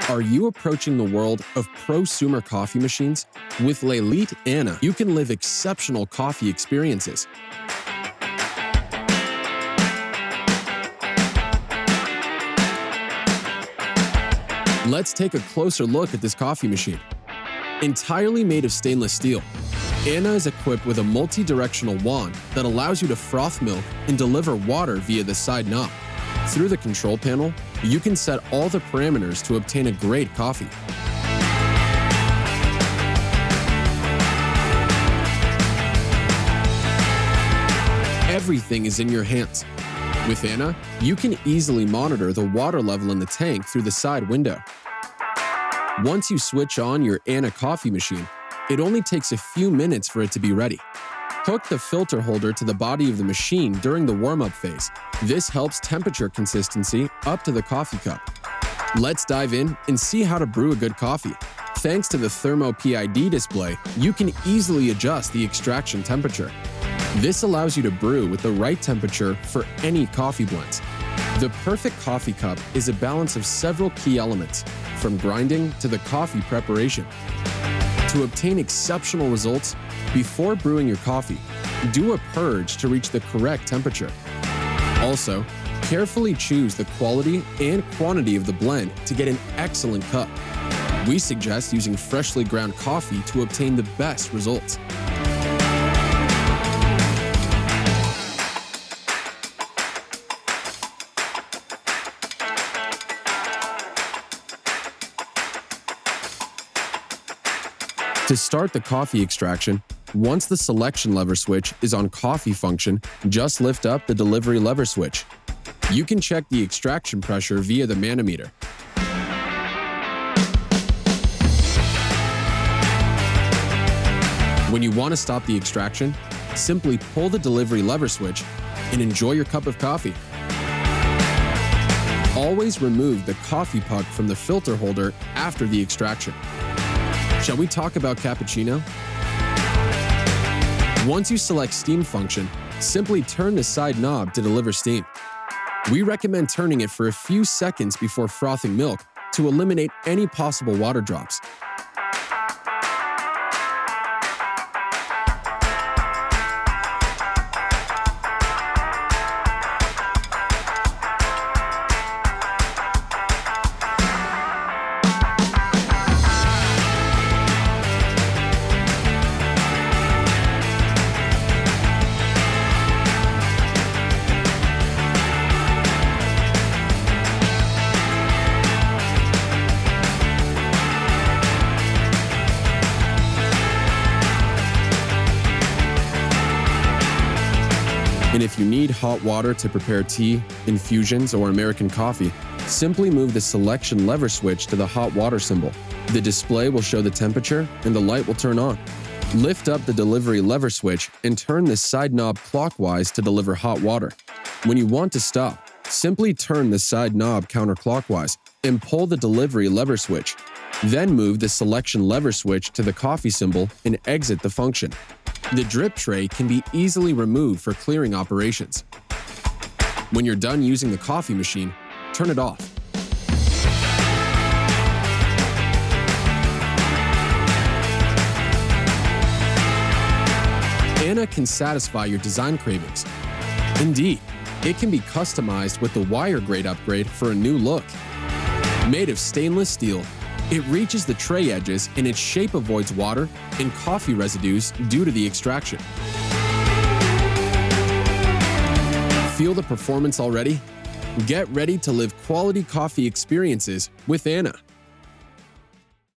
Are you approaching the world of prosumer coffee machines? With L'Elite Anna, you can live exceptional coffee experiences. Let's take a closer look at this coffee machine. Entirely made of stainless steel, Anna is equipped with a multi-directional wand that allows you to froth milk and deliver water via the side knob. Through the control panel, you can set all the parameters to obtain a great coffee. Everything is in your hands. With Anna, you can easily monitor the water level in the tank through the side window. Once you switch on your Anna coffee machine, it only takes a few minutes for it to be ready. Hook the filter holder to the body of the machine during the warm-up phase. This helps temperature consistency up to the coffee cup. Let's dive in and see how to brew a good coffee. Thanks to the Thermo PID display, you can easily adjust the extraction temperature. This allows you to brew with the right temperature for any coffee blends. The perfect coffee cup is a balance of several key elements, from grinding to the coffee preparation. To obtain exceptional results, before brewing your coffee, do a purge to reach the correct temperature. Also, carefully choose the quality and quantity of the blend to get an excellent cup. We suggest using freshly ground coffee to obtain the best results. To start the coffee extraction, once the selection lever switch is on coffee function, just lift up the delivery lever switch. You can check the extraction pressure via the manometer. When you want to stop the extraction, simply pull the delivery lever switch and enjoy your cup of coffee. Always remove the coffee puck from the filter holder after the extraction. Shall we talk about cappuccino? Once you select steam function, simply turn the side knob to deliver steam. We recommend turning it for a few seconds before frothing milk to eliminate any possible water drops. And if you need hot water to prepare tea, infusions, or American coffee, simply move the selection lever switch to the hot water symbol. The display will show the temperature and the light will turn on. Lift up the delivery lever switch and turn the side knob clockwise to deliver hot water. When you want to stop, simply turn the side knob counterclockwise and pull the delivery lever switch. Then move the selection lever switch to the coffee symbol and exit the function. The drip tray can be easily removed for clearing operations. When you're done using the coffee machine, turn it off. Anna can satisfy your design cravings. Indeed, it can be customized with the wire grade upgrade for a new look. Made of stainless steel, it reaches the tray edges and its shape avoids water and coffee residues due to the extraction. Feel the performance already? Get ready to live quality coffee experiences with Anna.